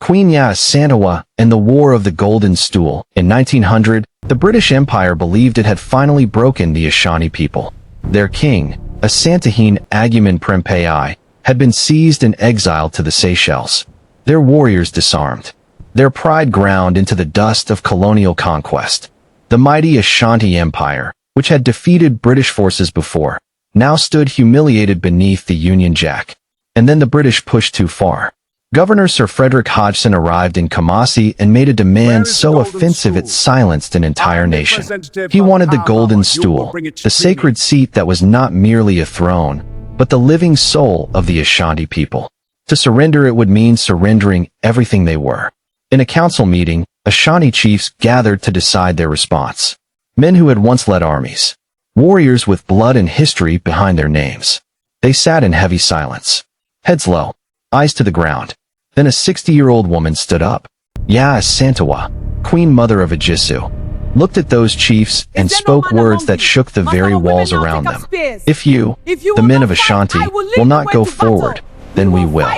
Queen Yaa Asantewaa and the War of the Golden Stool. In 1900, the British Empire believed it had finally broken the Ashanti people. Their king, Asantewaa Prempeh, had been seized and exiled to the Seychelles. Their warriors disarmed. Their pride ground into the dust of colonial conquest. The mighty Ashanti Empire, which had defeated British forces before, now stood humiliated beneath the Union Jack. And then the British pushed too far. Governor Sir Frederick Hodgson arrived in Kumasi and made a demand so offensive it silenced an entire nation. He wanted the Golden Stool, the sacred seat that was not merely a throne, but the living soul of the Ashanti people. To surrender it would mean surrendering everything they were. In a council meeting, Ashanti chiefs gathered to decide their response. Men who had once led armies. Warriors with blood and history behind their names. They sat in heavy silence. Heads low, eyes to the ground. Then a 60-year-old woman stood up. Yaa Asantewaa, Queen Mother of Ejisu, looked at those chiefs and spoke words that shook the very walls around them. If you, the men of Ashanti, will not go forward, then we will.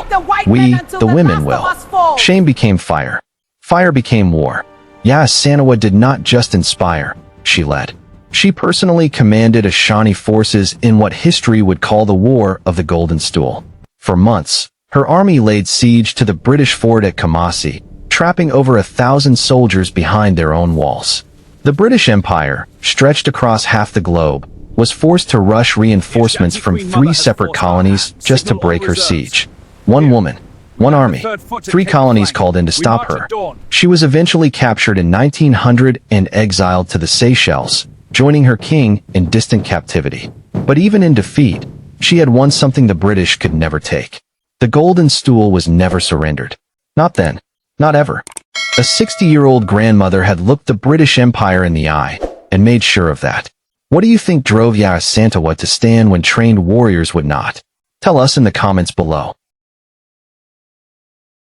We, the women, will. Shame became fire. Fire became war. Yaa Asantewaa did not just inspire, she led. She personally commanded Ashanti forces in what history would call the War of the Golden Stool. For months, her army laid siege to the British fort at Kumasi, trapping over 1,000 soldiers behind their own walls. The British Empire, stretched across half the globe, was forced to rush reinforcements from 3 separate colonies just to break her siege. One woman, one army, 3 colonies called in to stop her. She was eventually captured in 1900 and exiled to the Seychelles, joining her king in distant captivity. But even in defeat, she had won something the British could never take. The Golden Stool was never surrendered. Not then. Not ever. A 60-year-old grandmother had looked the British Empire in the eye and made sure of that. What do you think drove Yaa Asantewaa to stand when trained warriors would not? Tell us in the comments below.